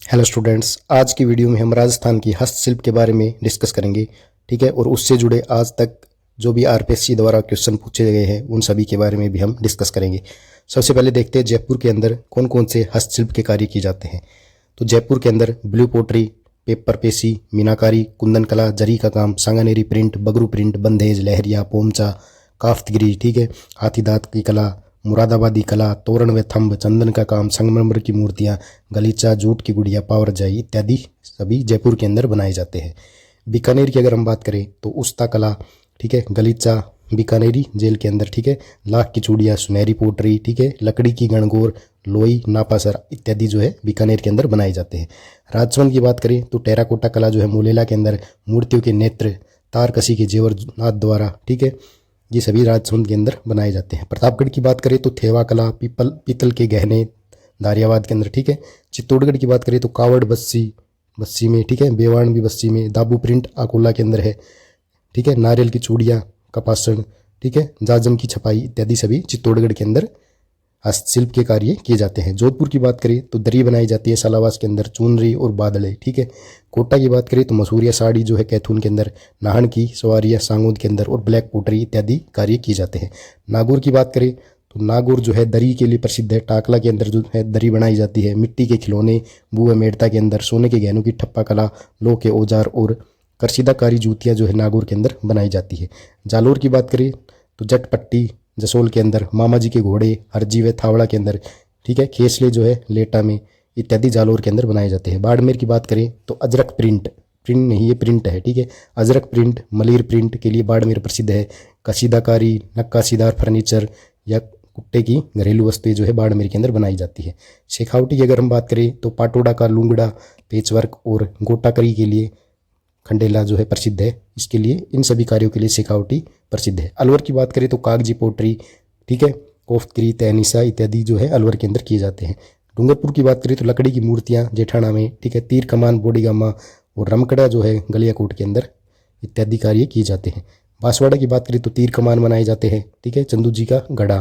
Hello students, आज की video में हम राजस्थान की हस्तशिल्प के बारे में डिस्कस करेंगे। ठीक है, और उससे जुड़े आज तक जो भी आरपीएससी द्वारा क्वेश्चन पूछे गए हैं उन सभी के बारे में भी हम डिस्कस करेंगे। सबसे पहले देखते हैं जयपुर के अंदर कौन कौन से हस्तशिल्प के कार्य किए जाते हैं। तो जयपुर के अंदर ब्लू पोट्री, पेपर पेशी, मीनाकारी, कुंदन कला, जरी का काम, सांगानेरी प्रिंट, बगरू प्रिंट, बंधेज, लहरिया, पोमचा, काफ्तगिरी, ठीक है, हाथीदांत की कला, मुरादाबादी कला, तोरण व थंब, चंदन का काम, संगमरमर की मूर्तियाँ, गलीचा, जूट की गुड़िया, पावरजाई इत्यादि सभी जयपुर के अंदर बनाए जाते हैं। बीकानेर की अगर हम बात करें तो उस्ता कला, ठीक है, गलीचा बीकानेरी जेल के अंदर, ठीक है, लाख की चूड़ियाँ, सुनहरी पोटरी, ठीक है, लकड़ी की गणगौर, लोई, नापासर इत्यादि जो है बीकानेर के अंदर बनाए जाते हैं। राजसमंद की बात करें तो टेराकोटा कला जो है मुलेला के अंदर मूर्तियों के नेत्र, तार कसी के जेवर नाथ द्वारा, ठीक है, ये सभी राजसमंद के अंदर बनाए जाते हैं। प्रतापगढ़ की बात करें तो थेवा कला, पीतल के गहने दारियाबाद के अंदर, ठीक है। चित्तौड़गढ़ की बात करें तो कावड़ बस्सी में, ठीक है, बेवान भी बस्सी में, दाबू प्रिंट अकोला के अंदर है, ठीक है, नारियल की चूड़ियाँ, कपासन, ठीक है, जाजम की छपाई इत्यादि सभी चित्तौड़गढ़ के अंदर हस्तशिल्प के कार्य किए जाते हैं। जोधपुर की बात करें तो दरी बनाई जाती है सालावास के अंदर, चुनरी और बादले, ठीक है। कोटा की बात करें तो मसूरिया साड़ी जो है कैथून के अंदर, नाहन की सवारियाँ सांगोद के अंदर और ब्लैक पोटरी इत्यादि कार्य किए जाते हैं। नागौर की बात करें तो नागौर जो है दरी के लिए प्रसिद्ध है। टाकला के अंदर जो है दरी बनाई जाती है। मिट्टी के खिलौने बुआ मेड़ता के अंदर, सोने के गहनों की ठप्पा कला, लोह के औजार और करशीदाकारी जूतियाँ जो है नागौर के अंदर बनाई जाती है। जालोर की बात करें तो जटपट्टी जसोल के अंदर, मामा जी के घोड़े हरजी व थावड़ा के अंदर, ठीक है, खेसले जो है लेटा में इत्यादि जालोर के अंदर बनाए जाते हैं। बाड़मेर की बात करें तो अजरक प्रिंट नहीं, ये प्रिंट है, ठीक है, अजरक प्रिंट मलिर प्रिंट के लिए बाड़मेर प्रसिद्ध है। कशीदाकारी, नक्काशीदार फर्नीचर या कुट्टे की घरेलू वस्तुएं जो है बाड़मेर के अंदर बनाई जाती है। शेखावटी की अगर हम बात करें तो पाटोड़ा का लूंगड़ा, पेचवर्क और गोटाकरी के लिए खंडेला जो है प्रसिद्ध है। इसके लिए इन सभी कार्यों के लिए शेखावटी प्रसिद्ध है। अलवर की बात करें तो कागजी पोट्री, ठीक है, कोफ्तगिरी, तैनीसा इत्यादि जो है अलवर के अंदर किए जाते हैं। डूंगरपुर की बात करें तो लकड़ी की मूर्तियाँ जेठाना में, ठीक है, तीर कमान बोडीगामा और रमकड़ा जो है गलियाकोट के अंदर इत्यादि कार्य किए जाते हैं। बांसवाड़ा की बात करें तो तीर कमान बनाए जाते हैं, ठीक है, चंदू जी का गढ़ा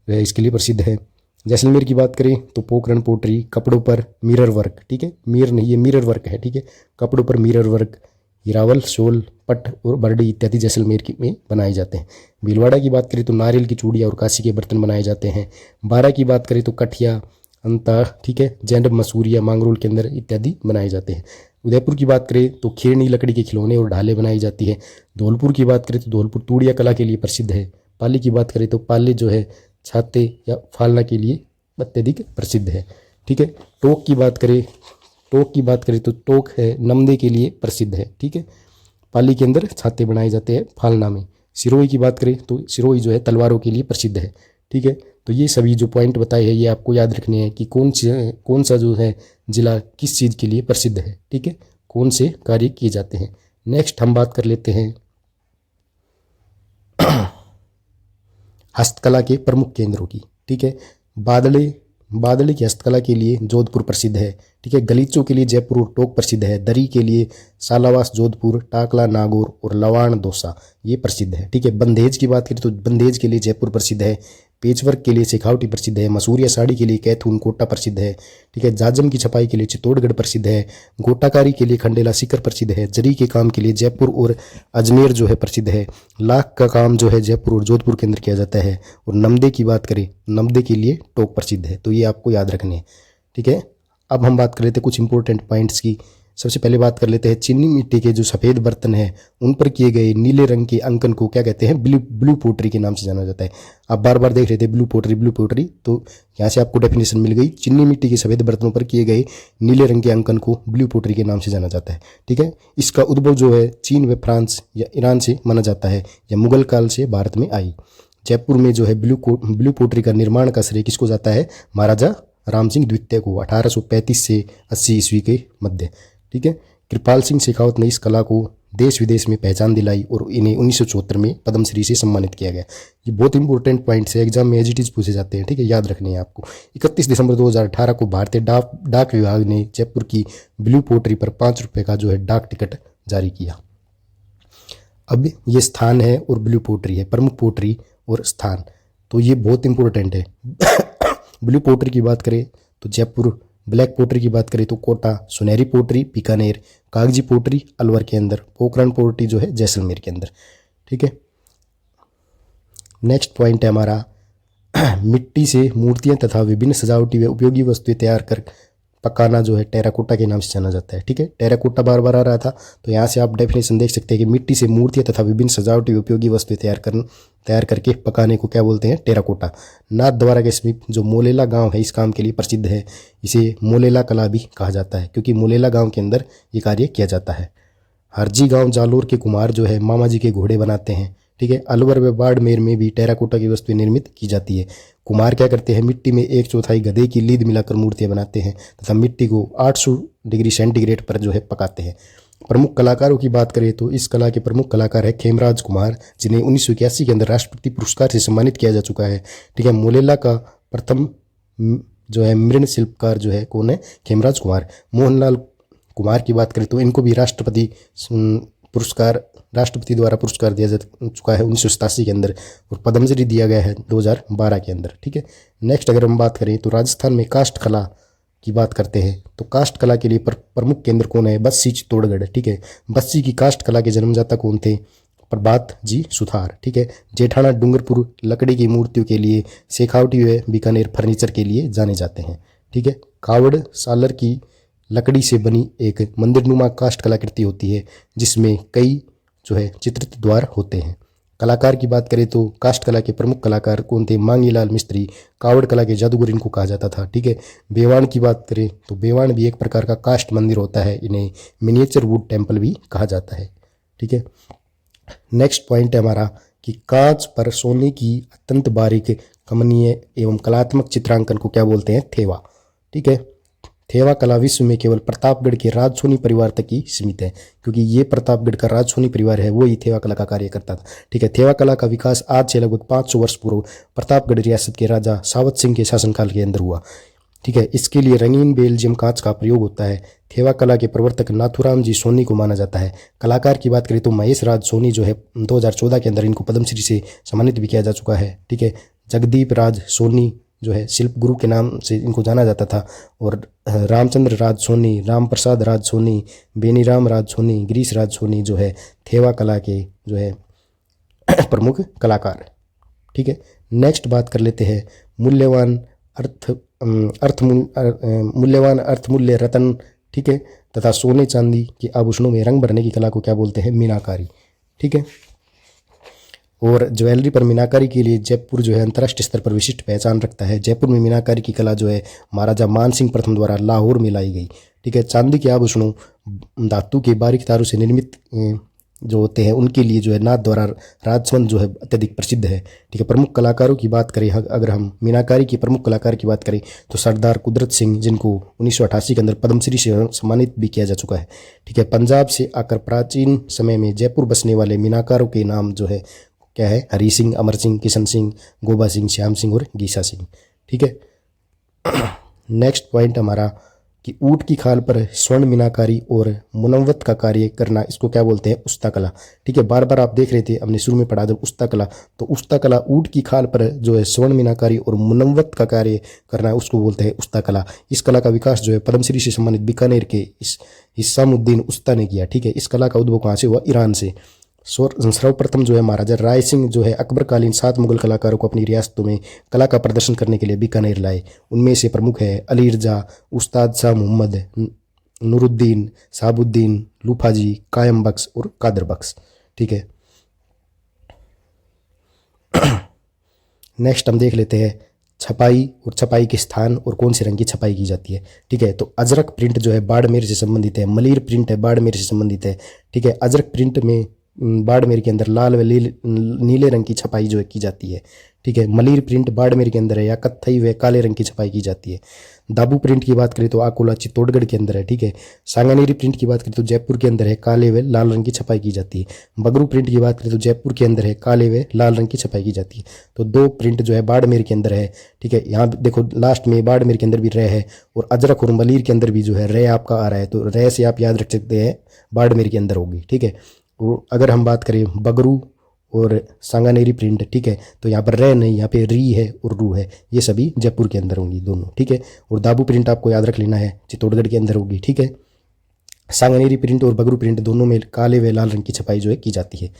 वह इसके लिए प्रसिद्ध है। जैसलमेर की बात करें तो पोखरण पोट्री, कपड़ों पर मिरर वर्क, ठीक है, मिरर नहीं ये मिरर वर्क है, ठीक है, कपड़ों पर मिरर वर्क, हिरावल, शोल, पट और बर्डी इत्यादि जैसलमेर में बनाए जाते हैं। भीलवाड़ा की बात करें तो नारियल की चूड़ियाँ और कांसी के बर्तन बनाए जाते हैं। बारा की बात करें तो कठिया, अंता, ठीक है, जैंडब, मसूरिया, मांगरोल के अंदर इत्यादि बनाए जाते हैं। उदयपुर की बात करें तो खेरनी लकड़ी के खिलौने और ढाले बनाई जाती है। धौलपुर की बात करें तो धौलपुर तूड़िया कला के लिए प्रसिद्ध है। पाली की बात करें तो पाले जो है छाते या फालना के लिए अत्यधिक प्रसिद्ध है, ठीक है। टोक की बात करें तो टोक है नमदे के लिए प्रसिद्ध है, ठीक है, पाली के अंदर छाते बनाए जाते हैं फालना में। सिरोही की बात करें तो सिरोही जो है तलवारों के लिए प्रसिद्ध है, ठीक है। तो ये सभी जो पॉइंट बताए हैं ये आपको याद रखने हैं कि कौन सा जो है जिला किस चीज़ के लिए प्रसिद्ध है, ठीक है, कौन से कार्य किए जाते हैं। नेक्स्ट हम बात कर लेते हैं हस्तकला के प्रमुख केंद्रों की, ठीक है। बादले की हस्तकला के लिए जोधपुर प्रसिद्ध है, ठीक है, गलीचों के लिए जयपुर और टोक प्रसिद्ध है। दरी के लिए सालावास, जोधपुर, टाकला, नागौर और लवाण दौसा ये प्रसिद्ध है, ठीक है। बंधेज की बात करें तो बंधेज के लिए जयपुर प्रसिद्ध है। पेचवर्क के लिए शेखावटी प्रसिद्ध है। मसूरिया साड़ी के लिए कैथून कोटा प्रसिद्ध है, ठीक है। जाजम की छपाई के लिए चित्तौड़गढ़ प्रसिद्ध है। गोटाकारी के लिए खंडेला सीकर प्रसिद्ध है। जरी के काम के लिए जयपुर और अजमेर जो है प्रसिद्ध है। लाख का काम जो है जयपुर और जोधपुर के अंदर किया जाता है। और नमदे की बात करें, नमदे के लिए टोक प्रसिद्ध है। तो ये आपको याद रखने हैं, ठीक है। अब हम बात कर लेते हैं कुछ इंपॉर्टेंट पॉइंट्स की। सबसे पहले बात कर लेते हैं चीनी मिट्टी के जो सफ़ेद बर्तन हैं उन पर किए गए नीले रंग के अंकन को क्या कहते हैं, ब्लू पोट्री के नाम से जाना जाता है। आप बार बार देख रहे थे ब्लू पोट्री, तो यहाँ से आपको डेफिनेशन मिल गई। चीनी मिट्टी के सफ़ेद बर्तनों पर किए गए नीले रंग के अंकन को ब्लू पोट्री के नाम से जाना जाता है, ठीक है। इसका उद्भव जो है चीन व फ्रांस या ईरान से माना जाता है या मुगल काल से भारत में आई। जयपुर में जो है ब्लू पोट्री का निर्माण का श्रेय किसको जाता है, महाराजा राम सिंह द्वितीय को 1835 से 80 ईस्वी के मध्य, ठीक है। कृपाल सिंह शेखावत ने इस कला को देश विदेश में पहचान दिलाई और इन्हें 1974 में पद्मश्री से सम्मानित किया गया। ये बहुत इंपॉर्टेंट पॉइंट्स है, एग्जाम में एज इट इज पूछे जाते हैं, ठीक है, याद रखने हैं आपको। 31 दिसंबर 2018 को भारतीय डाक विभाग ने जयपुर की ब्लू पोट्री पर 5 रुपये का जो है डाक टिकट जारी किया। अब ये स्थान है और ब्लू पोट्री है, प्रमुख पोट्री और स्थान, तो ये बहुत इंपॉर्टेंट है। ब्लू पोट्री की बात करें तो जयपुर ब्लैक पोटरी की बात करें तो कोटा, सुनहरी पोटरी बीकानेर, कागजी पोटरी अलवर के अंदर, पोखरण पोटरी जो है जैसलमेर के अंदर। ठीक है, नेक्स्ट पॉइंट है हमारा मिट्टी से मूर्तियां तथा विभिन्न सजावटी व उपयोगी वस्तुएं तैयार कर पकाना जो है टेराकोटा के नाम से जाना जाता है। ठीक है, टेराकोटा बार बार आ रहा था, तो यहाँ से आप डेफिनेशन देख सकते हैं कि मिट्टी से मूर्तियां तथा विभिन्न सजावटी व उपयोगी वस्तुएं तैयार करके पकाने को क्या बोलते हैं, टेराकोटा। नाथद्वारा के समीप जो मोलेला गांव है इस काम के लिए प्रसिद्ध है, इसे मोलेला कला भी कहा जाता है क्योंकि मोलेला गांव के अंदर ये कार्य किया जाता है। हरजी गांव जालोर के कुम्हार जो है मामा जी के घोड़े बनाते हैं। ठीक है, अलवर व बाड़मेर में भी टेराकोटा की वस्तुएं निर्मित की जाती है। कुम्हार क्या करते हैं, मिट्टी में 1/4 गधे की लीद मिलाकर मूर्तियां बनाते हैं तथा मिट्टी को 800 डिग्री सेंटीग्रेड पर जो है पकाते हैं। प्रमुख कलाकारों की बात करें तो इस कला के प्रमुख कलाकार है खेमराज कुमार, जिन्हें 1981 के अंदर राष्ट्रपति पुरस्कार से सम्मानित किया जा चुका है। ठीक है, मोलेला का प्रथम जो है मृण शिल्पकार जो है कौन है, खेमराज कुमार। मोहनलाल कुमार की बात करें तो इनको भी राष्ट्रपति द्वारा पुरस्कार दिया जा चुका है 1987 के अंदर, और पद्मश्री दिया गया है 2012 के अंदर। ठीक है, नेक्स्ट अगर हम बात करें तो राजस्थान में काष्ठ कला की बात करते हैं तो काष्ठ कला के लिए प्रमुख केंद्र कौन है, बस्सी चित्तौड़गढ़। ठीक है, बस्सी की काष्ठ कला के जन्मदाता कौन थे, प्रभात जी सुथार। ठीक है, जेठाना डूंगरपुर लकड़ी की मूर्तियों के लिए, शेखावटी व बीकानेर फर्नीचर के लिए जाने जाते हैं। ठीक है, कावड़ सालर की लकड़ी से बनी एक मंदिरनुमा काष्ठ कलाकृति होती है जिसमें कई जो है चित्रित द्वार होते हैं। कलाकार की बात करें तो काष्ठ कला के प्रमुख कलाकार कौन थे, मांगीलाल मिस्त्री, कावड़ कला के जादूगर इनको कहा जाता था। ठीक है, बेवाण की बात करें तो बेवाण भी एक प्रकार का काष्ठ मंदिर होता है, इन्हें मिनिएचर वुड टेम्पल भी कहा जाता है। ठीक है, नेक्स्ट पॉइंट है हमारा कि कांच पर सोने की अत्यंत बारीक कमनीय एवं कलात्मक चित्रांकन को क्या बोलते हैं, थेवा। ठीक है, थेवा कला विश्व में केवल प्रतापगढ़ के राजसोनी परिवार तक ही सीमित है, क्योंकि ये प्रतापगढ़ का राजसोनी परिवार है, वो ही थेवा कला का कार्य करता था। ठीक है, थेवा कला का विकास आज से लगभग 500 वर्ष पूर्व प्रतापगढ़ रियासत के राजा सावत सिंह के शासनकाल के अंदर हुआ। ठीक है, इसके लिए रंगीन बेल्जियम कांच का प्रयोग होता है। थेवा कला के प्रवर्तक नाथुराम जी सोनी को माना जाता है। कलाकार की बात करें तो महेश राज सोनी जो है 2014 के अंदर इनको पद्मश्री से सम्मानित भी किया जा चुका है। ठीक है, जगदीप राज सोनी जो है शिल्प गुरु के नाम से इनको जाना जाता था, और रामचंद्र राज सोनी, राम प्रसाद राज सोनी, बेनीराम राज सोनी, गिरीश राज सोनी जो है थेवा कला के जो है प्रमुख कलाकार। ठीक है, नेक्स्ट बात कर लेते हैं मूल्यवान अर्थमूल्य रत्न। ठीक है, तथा सोने चांदी के आभूषणों में रंग भरने की कला को क्या बोलते हैं, मीनाकारी। ठीक है, और ज्वेलरी पर मीनाकारी के लिए जयपुर जो है अंतर्राष्ट्रीय स्तर पर विशिष्ट पहचान रखता है। जयपुर में मीनाकारी की कला जो है महाराजा मानसिंह प्रथम द्वारा लाहौर में लाई गई। ठीक है, चांदी के आभूषणों धातु के बारीक तारों से निर्मित जो होते हैं उनके लिए जो है नाथ द्वारा राजसमंद जो है अत्यधिक प्रसिद्ध है। ठीक है, प्रमुख कलाकारों की बात करें अगर हम मीनाकारी की प्रमुख कलाकार की बात करें तो सरदार कुदरत सिंह, जिनको 1988 के अंदर पद्मश्री से सम्मानित भी किया जा चुका है। ठीक है, पंजाब से आकर प्राचीन समय में जयपुर बसने वाले मीनाकारों के नाम जो है क्या है, हरी सिंह, अमर सिंह, किशन सिंह, गोबा सिंह, श्याम सिंह और गीसा सिंह। ठीक है, नेक्स्ट पॉइंट हमारा कि ऊंट की खाल पर स्वर्ण मीनाकारी और मुनव्वत का कार्य करना, इसको क्या बोलते हैं, उस्ता कला। ठीक है, बार बार आप देख रहे थे, हमने शुरू में पढ़ा था उस्ता कला, तो उस्ता कला ऊंट की खाल पर जो है स्वर्ण मीनाकारी और मुनव्वत का कार्य करना उसको बोलते हैं उस्ता कला। इस कला का विकास जो है पद्मश्री से सम्मानित बीकानेर के हिस्सामुद्दीन उस्ता ने किया। ठीक है, इस कला का उद्भव कहाँ से हुआ, ईरान से। सर्वप्रथम जो है महाराजा राय सिंह जो है अकबरकालीन 7 मुगल कलाकारों को अपनी रियासतों में कला का प्रदर्शन करने के लिए बीकानेर लाए। उनमें से प्रमुख है अली रजा, उस्ताद शाह मोहम्मद, नूरुद्दीन, साबुद्दीन, लूफाजी, कायम बख्श और कादर बख्श। ठीक है, नेक्स्ट हम देख लेते हैं छपाई और छपाई के स्थान और कौन से रंग की छपाई की जाती है। ठीक है, तो अजरक प्रिंट जो है बाड़मेर से संबंधित है, मलिर प्रिंट है बाड़मेर से संबंधित है। ठीक है, अजरक प्रिंट में बाड़मेर के अंदर लाल व नीले रंग की छपाई जो है की जाती है। ठीक है, मलिर प्रिंट बाड़मेर के अंदर है या कत्थई व काले रंग की छपाई की जाती है। दाबू प्रिंट की बात करें तो आकोला चित्तौड़गढ़ के अंदर है। ठीक है, सांगानेरी प्रिंट की बात करें तो जयपुर के अंदर है, काले व लाल रंग की छपाई की जाती है। बगरू प्रिंट की बात करें तो जयपुर के अंदर है, काले व लाल रंग की छपाई की जाती है। तो 2 प्रिंट जो है बाड़मेर के अंदर है। ठीक है, यहाँ देखो लास्ट में बाड़मेर के अंदर भी रे है और अजरक और मलिर के अंदर भी जो है रे आपका आ रहा है, तो रे से आप याद रख सकते हैं बाड़मेर के अंदर होगी। ठीक है, अगर हम बात करें बगरू और सांगानेरी प्रिंट, ठीक है। तो यहाँ पर रे नहीं, यहाँ पे री है और रू है, ये सभी जयपुर के अंदर होंगी दोनों, ठीक है। और दाबू प्रिंट आपको याद रख लेना है, चित्तौड़गढ़ के अंदर होगी, ठीक है। सांगानेरी प्रिंट और बगरू प्रिंट दोनों में काले व लाल रंग की छपाई जो है की जाती है,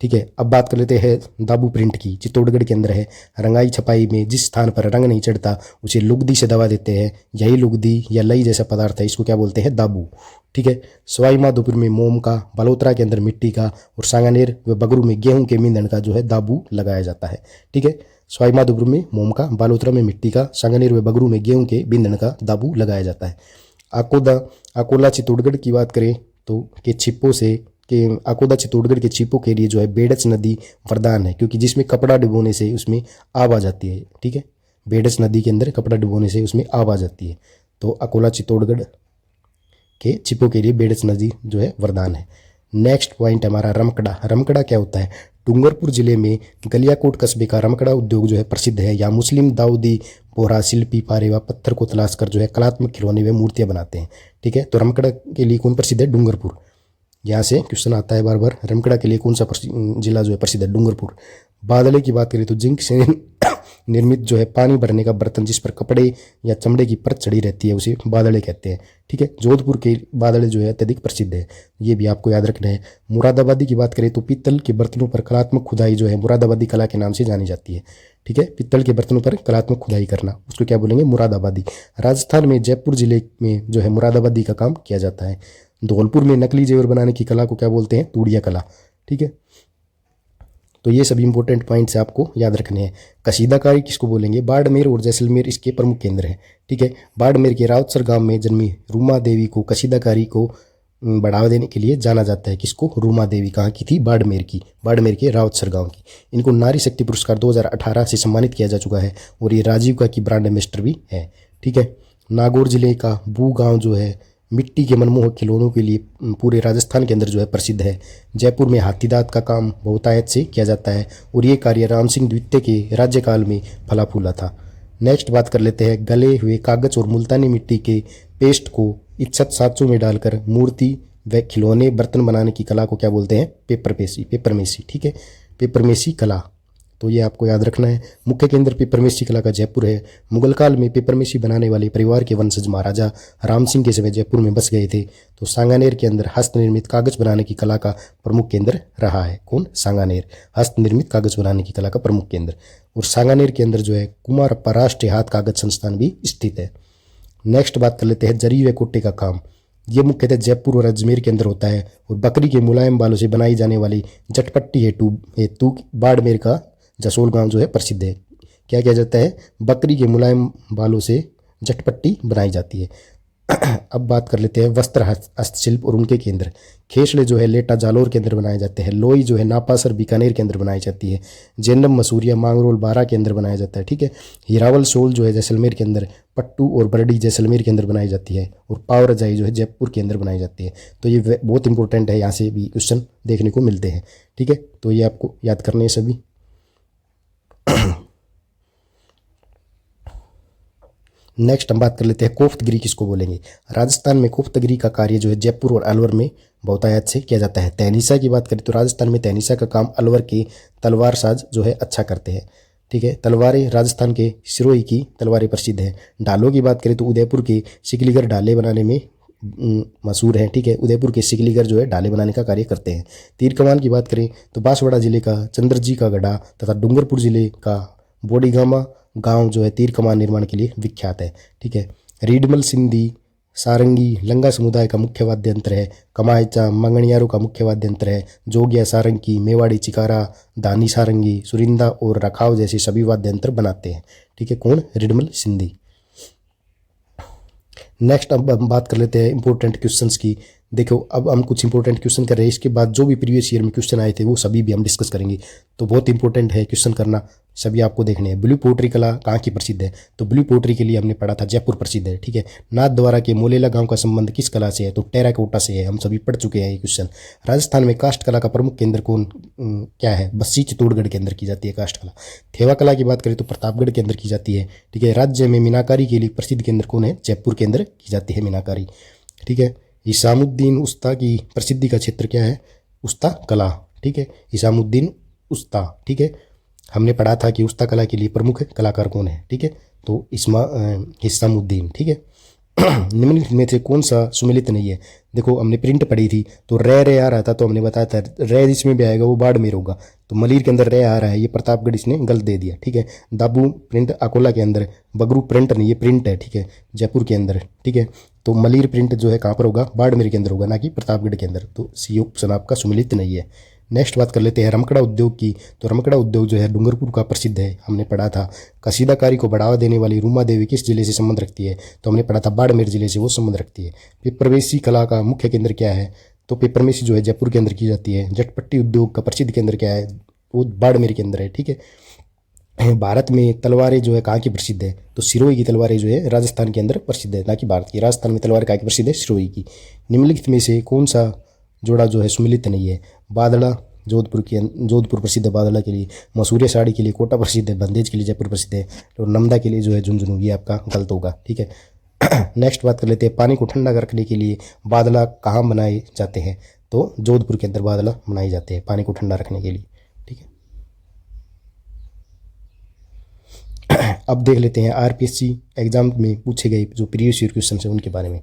ठीक है। अब बात कर लेते हैं दाबू प्रिंट की, चित्तौड़गढ़ के अंदर है। रंगाई छपाई में जिस स्थान पर रंग नहीं चढ़ता उसे लुगदी से दबा देते हैं, यही लुगदी या लई जैसा पदार्थ है, इसको क्या बोलते हैं, दाबू, ठीक है। सवाई माधोपुर में मोम का, बलोत्रा के अंदर मिट्टी का और सांगानेर व बगरू में गेहूं के मींधन का जो है दाबू लगाया जाता है, ठीक है। सवाई माधोपुर में मोम का, बालोतरा में मिट्टी का, सांगानेर व बगरू में गेहूं के बींधन का दाबू लगाया जाता है। अकोला चित्तौड़गढ़ की बात करें तो के छिप्पों से कि अकोला चित्तौड़गढ़ के छिपों के लिए जो है बेडच नदी वरदान है, क्योंकि जिसमें कपड़ा डुबोने से उसमें आग आ जाती है, ठीक है। बेडच नदी के अंदर कपड़ा डुबोने से उसमें आग आ जाती है, तो अकोला चित्तौड़गढ़ के छिपों के लिए बेडच नदी जो है वरदान है। नेक्स्ट पॉइंट हमारा रमकड़ा। रमकड़ा क्या होता है? डूंगरपुर जिले में गलियाकोट कस्बे का रमकड़ा उद्योग जो है प्रसिद्ध है। यहाँ मुस्लिम दाऊदी बोहरा शिल्पी पारे व पत्थर को तलाश कर जो है कलात्मक खिलौने व मूर्तियां बनाते हैं, ठीक है। तो रमकड़ा के लिए कौन प्रसिद्ध है? डूंगरपुर। यहाँ से क्वेश्चन आता है बार बार, रमकड़ा के लिए कौन सा जिला जो है प्रसिद्ध है? डूंगरपुर। बादले की बात करें तो जिंक से निर्मित जो है पानी भरने का बर्तन जिस पर कपड़े या चमड़े की परत चढ़ी रहती है उसे बादले कहते हैं, ठीक है। जोधपुर के बादले जो है अत्यधिक प्रसिद्ध है, ये भी आपको याद रखना है। मुरादाबादी की बात करें तो पीतल के बर्तनों पर कलात्मक खुदाई जो है मुरादाबादी कला के नाम से जानी जाती है, ठीक है। पीतल के बर्तनों पर कलात्मक खुदाई करना, उसको क्या बोलेंगे? मुरादाबादी। राजस्थान में जयपुर जिले में जो है मुरादाबादी का काम किया जाता है। धौलपुर में नकली जेवर बनाने की कला को क्या बोलते हैं? तूड़िया कला, ठीक है। तो ये सभी इंपॉर्टेंट पॉइंट्स आपको याद रखने हैं। कसीदाकारी किसको बोलेंगे? बाड़मेर और जैसलमेर इसके प्रमुख केंद्र हैं, ठीक है। बाड़मेर के राउतसर गांव में जन्मी रूमा देवी को कसीदाकारी को बढ़ावा देने के लिए जाना जाता है। किसको? रूमा देवी। कहाँ की थी? बाड़मेर की, बाड़मेर के राउतसर गांव की। इनको नारी शक्ति पुरस्कार 2018 से सम्मानित किया जा चुका है और ये राजीव का की ब्रांड एम्बेसडर भी है, ठीक है। नागौर जिले का बू गाँव जो है मिट्टी के मनमोहक खिलौनों के लिए पूरे राजस्थान के अंदर जो है प्रसिद्ध है। जयपुर में हाथी दांत का काम बहुतायत से किया जाता है और ये कार्य राम सिंह द्वितीय के राज्यकाल में फला फूला था। नेक्स्ट बात कर लेते हैं, गले हुए कागज और मुल्तानी मिट्टी के पेस्ट को इच्छत साँचों में डालकर मूर्ति व खिलौने बर्तन बनाने की कला को क्या बोलते हैं? पेपरमेसी, ठीक है। पेपरमेसी कला, तो ये आपको याद रखना है। मुख्य केंद्र पेपरमेसी कला का जयपुर है। मुगल काल में पेपरमेसी बनाने वाले परिवार के वंशज महाराजा राम सिंह के समय जयपुर में बस गए थे। तो सांगानेर के अंदर हस्त निर्मित कागज बनाने की कला का प्रमुख केंद्र रहा है। कौन? सांगानेर, हस्त निर्मित कागज बनाने की कला का प्रमुख केंद्र। और सांगानेर के अंदर जो है कुमारप्पा राष्ट्रीय हाथ कागज संस्थान भी स्थित है। नेक्स्ट बात कर लेते हैं जरी व कोटे का काम। ये मुख्यतः जयपुर और अजमेर के अंदर होता है और बकरी के मुलायम बालों से बनाई जाने वाली जटपट्टी हेतु बाड़मेर का जसोल गांव जो है प्रसिद्ध है। क्या किया जाता है? बकरी के मुलायम बालों से जटपट्टी बनाई जाती है। अब बात कर लेते हैं वस्त्र हस्तशिल्प और उनके केंद्र। खेसड़े जो है लेटा जालोर के अंदर बनाए जाते हैं। लोई जो है नापासर बीकानेर के अंदर बनाई जाती है। जैनम मसूरिया मांगरोल बारा के अंदर बनाया जाता है, ठीक है। हीरावल शोल जो है जैसलमेर के अंदर, पट्टू और बरडी जैसलमेर के अंदर बनाई जाती है और पाव रजाई जो है जयपुर के अंदर बनाई जाती है। तो ये बहुत इंपॉर्टेंट है, यहाँ से भी क्वेश्चन देखने को मिलते हैं, ठीक है। तो ये आपको याद करने हैं सभी। नेक्स्ट हम बात कर लेते हैं कोफ्तगिरी किसको बोलेंगे? राजस्थान में कोफ्तगिरी का कार्य जो है जयपुर और अलवर में बहुतायत से किया जाता है। तहनीसा की बात करें तो राजस्थान में तहनीसा का काम अलवर के तलवार साज जो है अच्छा करते हैं, ठीक है। तलवारें राजस्थान के सिरोही की तलवारें प्रसिद्ध हैं। ढालों की बात करें तो उदयपुर के सिकलीगर ढाले बनाने में मशहूर हैं, ठीक है। उदयपुर के सिकलीगर जो है ढाले बनाने का कार्य करते हैं। तीर कमान की बात करें तो बांसवाड़ा जिले का चंद्रजी का गढ़ा तथा डूंगरपुर जिले का बोडीगामा गांव जो है तीर कमान निर्माण के लिए विख्यात है, ठीक है। रीडमल सिंधी सारंगी लंगा समुदाय का मुख्य वाद्य यंत्र है। कमायचा मंगणियारों का मुख्य वाद्य यंत्र है। जोगिया सारंगी, मेवाड़ी चिकारा, दानी सारंगी, सुरिंदा और रखाव जैसे सभी वाद्य यंत्र बनाते हैं, ठीक है। कौन? रीडमल सिंधी। नेक्स्ट अब हम बात कर लेते हैं इंपॉर्टेंट क्वेश्चंस की। देखो अब हम कुछ इंपॉर्टेंट क्वेश्चन कर रहे हैं, इसके बाद जो भी प्रीवियस ईयर में क्वेश्चन आए थे वो सभी भी हम डिस्कस करेंगे। तो बहुत इंपॉर्टेंट है क्वेश्चन करना, सभी आपको देखने हैं। ब्लू पोट्री कला कहाँ की प्रसिद्ध है? तो ब्लू पोट्री के लिए हमने पढ़ा था जयपुर प्रसिद्ध है, ठीक है। नाथद्वारा के मोलेला गांव का संबंध किस कला से है? तो टेराकोटा से है, हम सभी पढ़ चुके हैं ये क्वेश्चन। राजस्थान में काष्ठ कला का प्रमुख केंद्र कौन क्या है? बस्सी चित्तौड़गढ़ के अंदर की जाती है काष्ठ कला। थेवा कला की बात करें तो प्रतापगढ़ के अंदर की जाती है, ठीक है। राज्य में मीनाकारी के लिए प्रसिद्ध केंद्र कौन है? जयपुर के अंदर की जाती है मीनाकारी, ठीक है। इसामुद्दीन उस्ता की प्रसिद्धि का क्षेत्र क्या है? उस्ता कला, ठीक है। इसामुद्दीन उस्ता, ठीक है। हमने पढ़ा था कि उस्ता कला के लिए प्रमुख कलाकार कौन है, ठीक है। तो हिस्सामुद्दीन, ठीक है। निम्नलिखित में से कौन सा सुमेलित नहीं है। देखो हमने प्रिंट पढ़ी थी तो रे आ रहा था, तो हमने बताया था रे जिसमें भी आएगा वो बाड़मेर होगा। तो मलिर के अंदर रे आ रहा है, ये प्रतापगढ़ इसने गलत दे दिया, ठीक है। दाबू प्रिंट अकोला के अंदर, बगरू प्रिंट नहीं, ये प्रिंट है, ठीक है, जयपुर के अंदर, ठीक है। तो मलिर प्रिंट जो है कहाँ पर होगा, बाड़मेर के अंदर होगा, ना कि प्रतापगढ़ के अंदर। तो सी ऑप्शन आपका सुमेलित नहीं है। नेक्स्ट बात कर लेते हैं रमकड़ा उद्योग की। तो रमकड़ा उद्योग जो है डूंगरपुर का प्रसिद्ध है, हमने पढ़ा था। कसीदाकारी को बढ़ावा देने वाली रूमा देवी किस जिले से संबंध रखती है, तो हमने पढ़ा था बाड़मेर जिले से वो संबंध रखती है। पेपरमेसी कला का मुख्य केंद्र क्या है, तो पेपरमेसी जो है जयपुर के अंदर की जाती है। जटपट्टी उद्योग का प्रसिद्ध केंद्र क्या है, वो बाड़मेर के अंदर है, ठीक है। भारत में तलवारें जो है कहाँ की प्रसिद्ध है, तो सिरोही की तलवारें जो है राजस्थान के अंदर प्रसिद्ध है, ना कि भारत की। राजस्थान में तलवार कहाँ की प्रसिद्ध है, सिरोही की। निम्नलिखित में से कौन सा जोड़ा जो है सुमिलित नहीं है। बादड़ा जोधपुर प्रसिद्ध है बादला के लिए, मसूरिया साड़ी के लिए कोटा प्रसिद्ध है, बंदेज के लिए जयपुर प्रसिद्ध है, और नमदा के लिए जो है झुंझुनू, ये आपका गलत होगा, ठीक है। नेक्स्ट बात कर लेते हैं पानी को ठंडा रखने के लिए बादला कहाँ बनाए जाते हैं, तो जोधपुर के अंदर बादला बनाए जाते हैं पानी को ठंडा रखने के लिए, ठीक है। अब देख लेते हैं आरपीएससी एग्जाम में पूछे गए जो प्रीवियस ईयर क्वेश्चन है उनके बारे में।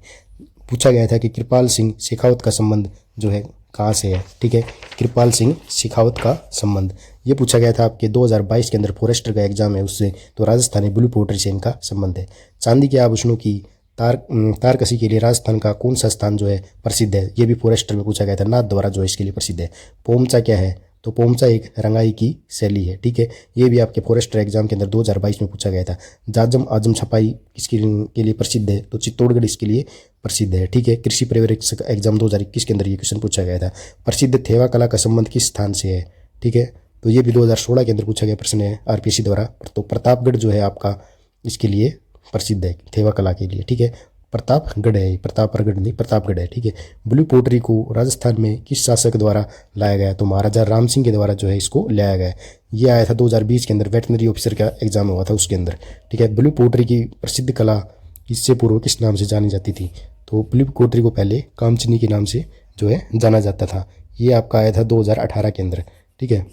पूछा गया था कि कृपाल सिंह शेखावत का संबंध जो है कहाँ से है, ठीक है। कृपाल सिंह शेखावत का संबंध ये पूछा गया था आपके 2022 के अंदर फॉरेस्टर का एग्जाम है उससे, तो राजस्थानी ब्लू पोट्री से इनका संबंध है। चांदी के आभूषणों की तारकसी के लिए राजस्थान का कौन सा स्थान जो है प्रसिद्ध है, ये भी फॉरेस्टर में पूछा गया था। नाथ द्वारा जो है इसके लिए प्रसिद्ध है। पोमचा क्या है, तो पोमचा एक रंगाई की शैली है, ठीक है। ये भी आपके फॉरेस्टर एग्जाम के अंदर 2022 में पूछा गया था। जाजम आजम छपाई किसके के लिए प्रसिद्ध है, तो चित्तौड़गढ़ इसके लिए प्रसिद्ध है, ठीक है। कृषि पर्यवेक्षक एग्जाम 2021 के अंदर ये क्वेश्चन पूछा गया था। प्रसिद्ध थेवा कला का संबंध किस स्थान से है, ठीक है। तो ये भी 2016 के अंदर पूछा गया प्रश्न है आरपीएससी द्वारा। तो प्रतापगढ़ जो है आपका इसके लिए प्रसिद्ध है थेवा कला के लिए, ठीक है। प्रतापगढ़ है, प्रतापगढ़ नहीं प्रतापगढ़ है, ठीक है। ब्लू पोट्री को राजस्थान में किस शासक द्वारा लाया गया, तो महाराजा राम सिंह के द्वारा जो है इसको लाया गया। ये आया था 2020 के अंदर, वेटनरी ऑफिसर का एग्जाम हुआ था उसके अंदर, ठीक है। ब्लू पोट्री की प्रसिद्ध कला इससे पूर्व किस नाम से जानी जाती थी, तो ब्लू पोट्री को पहले कामचनी के नाम से जो है जाना जाता था। ये आपका आया था 2018 के अंदर, ठीक है।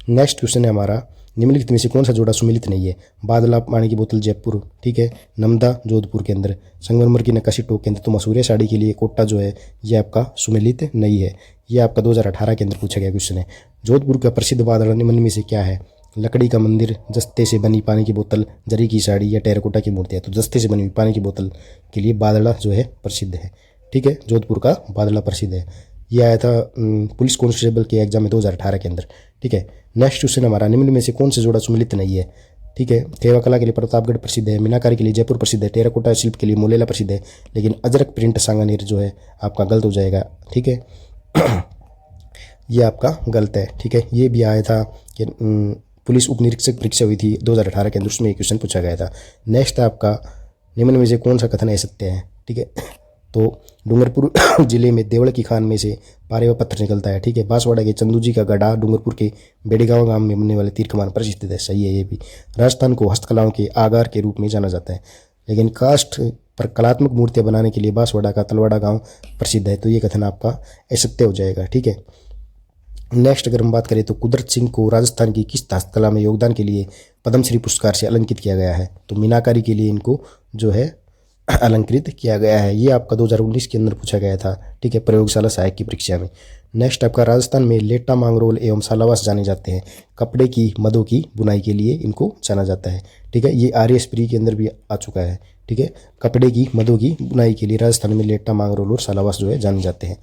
नेक्स्ट क्वेश्चन है हमारा, निम्नलिखित में से कौन सा जोड़ा सुमिलित नहीं है। बादला पानी की बोतल जयपुर, ठीक है। नमदा जोधपुर के अंदर, संगमरमर की नक्काशी टोक के अंदर, तो मसूरिया साड़ी के लिए कोटा जो है ये आपका सुमिलित नहीं है। ये आपका 2018 के अंदर पूछा गया क्वेश्चन है। जोधपुर का प्रसिद्ध बादला निम्न में से क्या है। लकड़ी का मंदिर, जस्ते से बनी पानी की बोतल, जरी की साड़ी या टेराकोटा की मूर्ति है। तो जस्ते से बनी हुई पानी की बोतल के लिए बादला जो है प्रसिद्ध है, ठीक है। जोधपुर का बादला प्रसिद्ध है। ये आया था पुलिस कांस्टेबल के एग्जाम में 2018 के अंदर, ठीक है। नेक्स्ट क्वेश्चन हमारा, निम्न में से कौन से जोड़ा सुमिलित नहीं है, ठीक है। थेवा कला के लिए प्रतापगढ़ प्रसिद्ध है, मीनाकारी के लिए जयपुर प्रसिद्ध है, टेराकोटा शिल्प के लिए मोलेला प्रसिद्ध है, लेकिन अजरक प्रिंट सांगानेर जो है आपका गलत हो जाएगा, ठीक है। ये आपका गलत है, ठीक है। ये भी आया था कि पुलिस उप निरीक्षक परीक्षा हुई थी 2018 के अंदर, उसमें एक क्वेश्चन पूछा गया था। नेक्स्ट आपका, निम्न में से कौन सा कथन असत्य है, ठीक है। तो डूंगरपुर जिले में देवल की खान में से पारे व पत्थर निकलता है, ठीक है। बांसवाड़ा के चंदू जी का गड्ढा डूंगरपुर के बेड़ीगांव गांव में बनने वाले तीर कमान प्रसिद्ध है, सही है ये भी। राजस्थान को हस्तकलाओं के आगार के रूप में जाना जाता है, लेकिन काष्ठ पर कलात्मक मूर्तियां बनाने के लिए बांसवाड़ा का तलवाड़ा गांव प्रसिद्ध है, तो ये कथन आपका असत्य हो जाएगा, ठीक है। नेक्स्ट अगर हम बात करें तो कुदरत सिंह को राजस्थान की किस हस्तकला में योगदान के लिए पद्मश्री पुरस्कार से अलंकृत किया गया है, तो मीनाकारी के लिए इनको जो है अलंकृत किया गया है। ये आपका 2019 के अंदर पूछा गया था, ठीक है, प्रयोगशाला सहायक की परीक्षा में। नेक्स्ट आपका, राजस्थान में लेटा मांगरोल एवं सालावास जाने जाते हैं, कपड़े की मदों की बुनाई के लिए इनको जाना जाता है, ठीक है। ये आरएएस प्री के अंदर भी आ चुका है, ठीक है। कपड़े की मदों की बुनाई के लिए राजस्थान में लेटा मांगरोल और सालावास जो है जाने जाते हैं,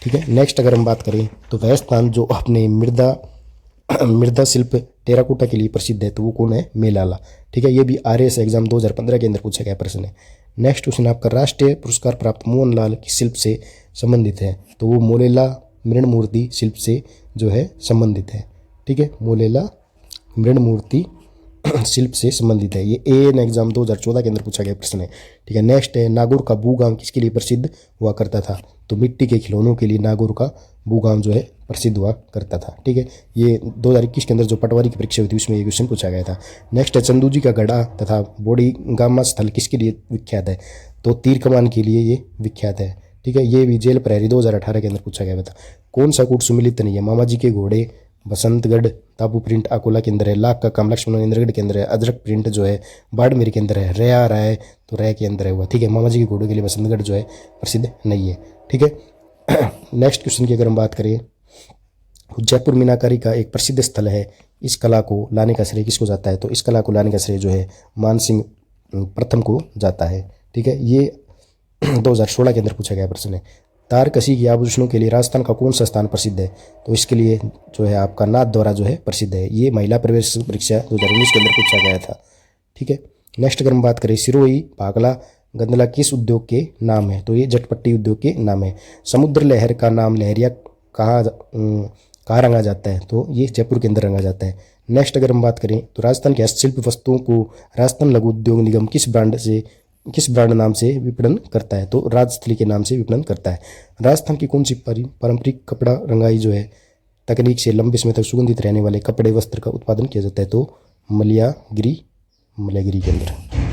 ठीक है। नेक्स्ट अगर हम बात करें तो राजस्थान जो अपने मृदा शिल्प टेराकोटा के लिए प्रसिद्ध है, तो वो कौन है, मेलाला, ठीक है। ये भी आरएएस एग्जाम 2015 के अंदर पूछा गया प्रश्न है। नेक्स्ट क्वेश्चन आपका, राष्ट्रीय पुरस्कार प्राप्त मोहनलाल किस शिल्प से संबंधित है, तो वो मोलेला मृण मूर्ति शिल्प से जो है संबंधित है, ठीक है। मोलेला मृण मूर्ति शिल्प से संबंधित है। ये एएन एग्जाम 2014 के अंदर पूछा गया प्रश्न है, ठीक है। नेक्स्ट है, नागौर का बूगाम किसके लिए प्रसिद्ध हुआ करता था, तो मिट्टी के खिलौनों के लिए नागौर का बूगाम जो है प्रसिद्ध हुआ करता था, ठीक है। ये 2021 के अंदर जो पटवारी की परीक्षा हुई थी उसमें ये क्वेश्चन पूछा गया था। नेक्स्ट है, चंदू जी का गढ़ा तथा बोड़ी गामा स्थल किसके लिए विख्यात है, तो तीर कमान के लिए ये विख्यात है, ठीक है। ये भी जेल प्रहरी 2018 के अंदर पूछा गया था। कौन सा कूट सुमिलित नहीं है? मामा जी के घोड़े बसंतगढ़ तापू प्रिंट अकोला के अंदर है। लाख का काम लक्ष्मण इंद्रगढ़ के अंदर है। अजरक प्रिंट जो है बाड़मेर के अंदर है। रे आ रहा है तो रे के अंदर है हुआ, ठीक है। मामा जी के घोड़ों के लिए बसंतगढ़ जो है प्रसिद्ध नहीं है, ठीक है। नेक्स्ट क्वेश्चन की अगर हम बात करें, जयपुर मीनाकारी का एक प्रसिद्ध स्थल है, इस कला को लाने का श्रेय किसको जाता है? तो इस कला को लाने का श्रेय जो है मानसिंह प्रथम को जाता है, ठीक है। ये 2016 के अंदर पूछा गया प्रश्न है। तारकसी के आभूषणों के लिए राजस्थान का कौन सा स्थान प्रसिद्ध है? तो इसके लिए जो है आपका नाथ द्वारा जो है प्रसिद्ध है। ये महिला प्रवेश परीक्षा 2019 के अंदर पूछा गया था, ठीक है। नेक्स्ट अगर हम बात करें, सिरोही भागला गंदला किस उद्योग के नाम है? तो ये जटपट्टी उद्योग के नाम है। समुद्र लहर का नाम लहरिया कहाँ रंगा जाता है? तो ये जयपुर के अंदर रंगा जाता है। नेक्स्ट अगर हम बात करें तो राजस्थान के हस्तशिल्प वस्तुओं को राजस्थान लघु उद्योग निगम किस ब्रांड नाम से विपणन करता है? तो राजस्थली के नाम से विपणन करता है। राजस्थान की कौन सी पारंपरिक कपड़ा रंगाई जो है तकनीक से लंबे समय तक सुगंधित रहने वाले कपड़े वस्त्र का उत्पादन किया जाता है? तो मलयागिरी के अंदर।